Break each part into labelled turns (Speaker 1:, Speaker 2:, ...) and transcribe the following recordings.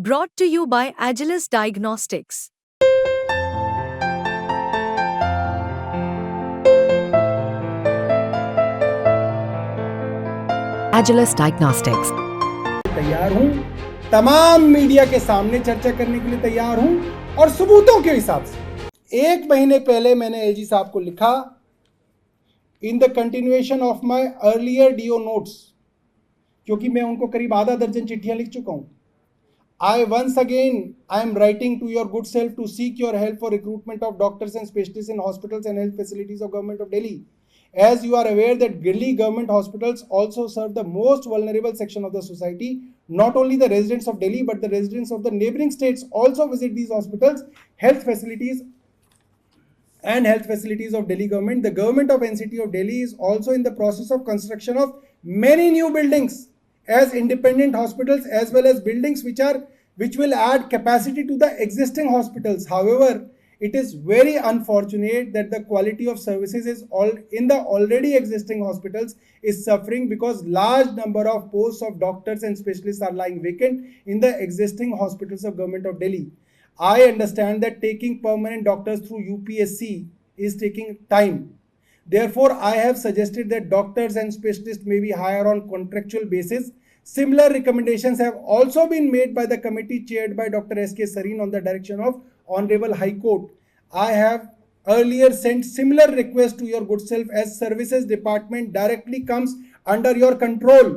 Speaker 1: Brought to you by Agilus Diagnostics.
Speaker 2: Agilus Diagnostics.
Speaker 3: तैयार हूं, तमाम मीडिया के सामने चर्चा करने के लिए तैयार हूं और सबूतों के हिसाब से। 1 महीने पहले मैंने एलजी साहब को लिखा, in the continuation of my earlier DO notes, क्योंकि मैं उनको करीब आधा दर्जन चिट्ठियां लिख चुका हूं। I once again I am writing to your good self to seek your help for recruitment of doctors and specialists in hospitals and health facilities of Government of Delhi. As you are aware that Delhi government hospitals also serve the most vulnerable section of the society. Not only the residents of Delhi but the residents of the neighboring states also visit these hospitals, health facilities of Delhi government. The government of NCT of Delhi is also in the process of construction of many new buildings as independent hospitals as well as buildings which will add capacity to the existing hospitals. However, it is very unfortunate that the quality of services in the already existing hospitals is suffering because large number of posts of doctors and specialists are lying vacant in the existing hospitals of Government of Delhi. I understand that taking permanent doctors through UPSC is taking time. Therefore, I have suggested that doctors and specialists may be hired on contractual basis. Similar recommendations have also been made by the committee chaired by Dr. S.K. Sareen on the direction of Honorable High Court. I have earlier sent similar request to your good self as services department directly comes under your control.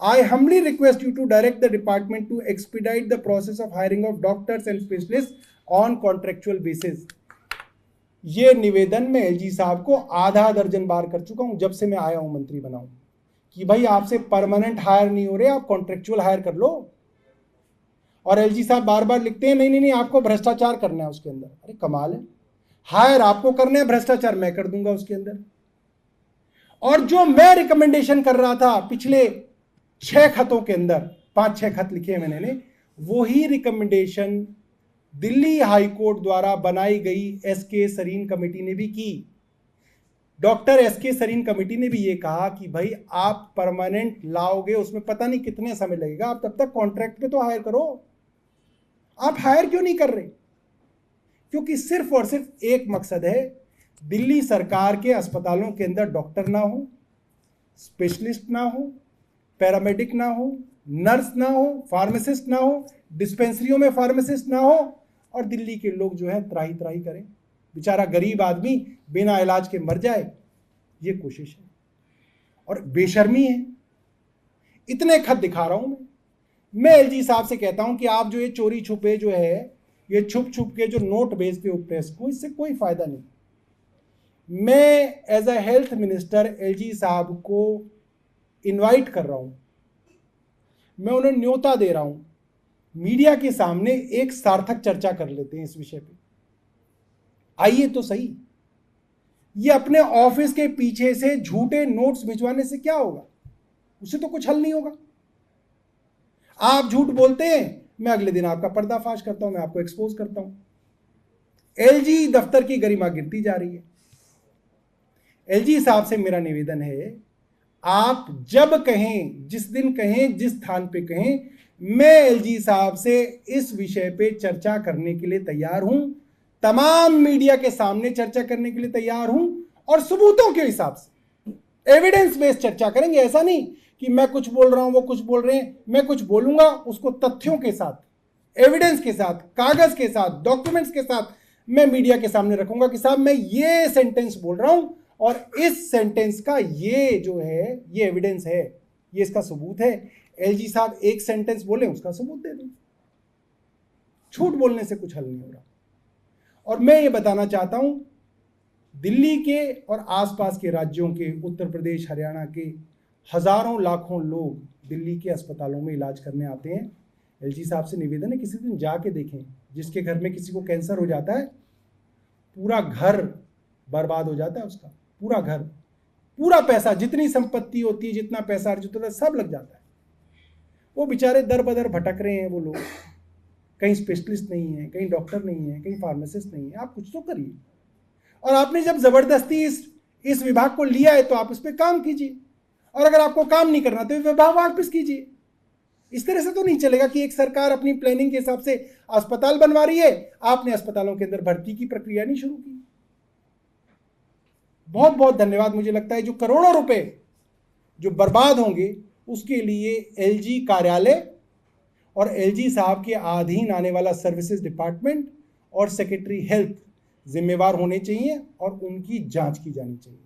Speaker 3: I humbly request you to direct the department to expedite the process of hiring of doctors and specialists on contractual basis. ये निवेदन मैं LG साहब को आधा दर्जन बार कर चुका हूं जब से मैं आया हूं, मंत्री बना हूं, कि भाई आपसे परमानेंट हायर नहीं हो रहे, आप कॉन्ट्रेक्चुअल हायर कर लो। और एलजी साहब बार बार लिखते हैं नहीं आपको भ्रष्टाचार करना है उसके अंदर। अरे कमाल है, हायर आपको करना है, भ्रष्टाचार मैं कर दूंगा उसके अंदर। और जो मैं रिकमेंडेशन कर रहा था पिछले 6 खतों के अंदर, 5-6 खत लिखे हैं मैंने, वही रिकमेंडेशन दिल्ली हाई कोर्ट द्वारा बनाई गई एसके सरीन कमेटी ने भी की। डॉक्टर एसके सरीन कमेटी ने भी ये कहा कि भाई आप परमानेंट लाओगे, उसमें पता नहीं कितने समय लगेगा, आप तब तक कॉन्ट्रैक्ट पे तो हायर करो। आप हायर क्यों नहीं कर रहे? क्योंकि सिर्फ और सिर्फ एक मकसद है, दिल्ली सरकार के अस्पतालों के अंदर डॉक्टर ना हो, स्पेशलिस्ट ना हो, पैरामेडिक ना हो, नर्स ना हो, फार्मासिस्ट ना हो, डिस्पेंसरियों में फार्मासिस्ट ना हो, और दिल्ली के लोग जो है त्राही त्राही करें, बेचारा गरीब आदमी बिना इलाज के मर जाए, ये कोशिश है। और बेशर्मी है। इतने खत दिखा रहा हूं मैं एलजी साहब से कहता हूं कि आप जो ये चोरी छुपे जो है, ये छुप छुप के जो नोट भेजते हो प्रेस को, इससे कोई फायदा नहीं। मैं as a health minister LG साहब को इनवाइट कर रहा हूं, मैं उन्हें न्योता दे रहा हूं, मीडिया के सामने एक सार्थक चर्चा कर लेते हैं इस विषय पे। आइए तो सही। ये अपने ऑफिस के पीछे से झूठे नोट्स भिजवाने से क्या होगा? उससे तो कुछ हल नहीं होगा। आप झूठ बोलते हैं, मैं अगले दिन आपका पर्दाफाश करता हूं, मैं आपको एक्सपोज करता हूं। एलजी दफ्तर की गरिमा गिरती जा रही है। एलजी साहब से मेरा निवेदन है, आप जब कहें, जिस दिन कहें, जिस स्थान पे कहें, मैं एलजी साहब से इस विषय पे चर्चा करने के लिए तैयार हूं, तमाम मीडिया के सामने चर्चा करने के लिए तैयार हूं, और सबूतों के हिसाब से एविडेंस बेस्ड चर्चा करेंगे। ऐसा नहीं कि मैं कुछ बोल रहा हूं, वो कुछ बोल रहे हैं। मैं कुछ बोलूंगा उसको तथ्यों के साथ, एविडेंस के साथ, कागज के साथ, डॉक्यूमेंट्स के साथ मैं मीडिया के सामने रखूंगा कि साहब मैं ये सेंटेंस बोल रहा हूं और इस सेंटेंस का ये जो है, ये एविडेंस है, ये इसका सबूत है। एलजी साहब एक सेंटेंस बोले, उसका सबूत दे दें। झूठ बोलने से कुछ हल नहीं हो रहा। और मैं ये बताना चाहता हूं, दिल्ली के और आसपास के राज्यों के, उत्तर प्रदेश, हरियाणा के हजारों लाखों लोग दिल्ली के अस्पतालों में इलाज करने आते हैं। एलजी साहब से निवेदन है, किसी दिन जाके देखें। जिसके घर में किसी को कैंसर हो जाता है, पूरा घर बर्बाद हो जाता है, उसका पूरा घर, पूरा पैसा, जितनी संपत्ति होती है, जितना पैसा अर्जित होता है, सब लग जाता है। वो बेचारे दर बदर भटक रहे हैं वो लोग, कहीं स्पेशलिस्ट नहीं है, कहीं डॉक्टर नहीं है, कहीं फार्मासिस्ट नहीं है। आप कुछ तो करिए। और आपने जब जबरदस्ती इस विभाग को लिया है तो आप इस पर काम कीजिए, और अगर आपको काम नहीं करना तो विभाग वापस कीजिए। इस तरह से तो नहीं चलेगा कि एक सरकार अपनी प्लानिंग के हिसाब से अस्पताल बनवा रही है, आपने अस्पतालों के अंदर भर्ती की प्रक्रिया नहीं शुरू की। बहुत बहुत धन्यवाद। मुझे लगता है जो करोड़ों रुपए जो बर्बाद होंगे उसके लिए एलजी कार्यालय और एलजी साहब के अधीन आने वाला सर्विसेज डिपार्टमेंट और सेक्रेटरी हेल्थ जिम्मेवार होने चाहिए और उनकी जांच की जानी चाहिए।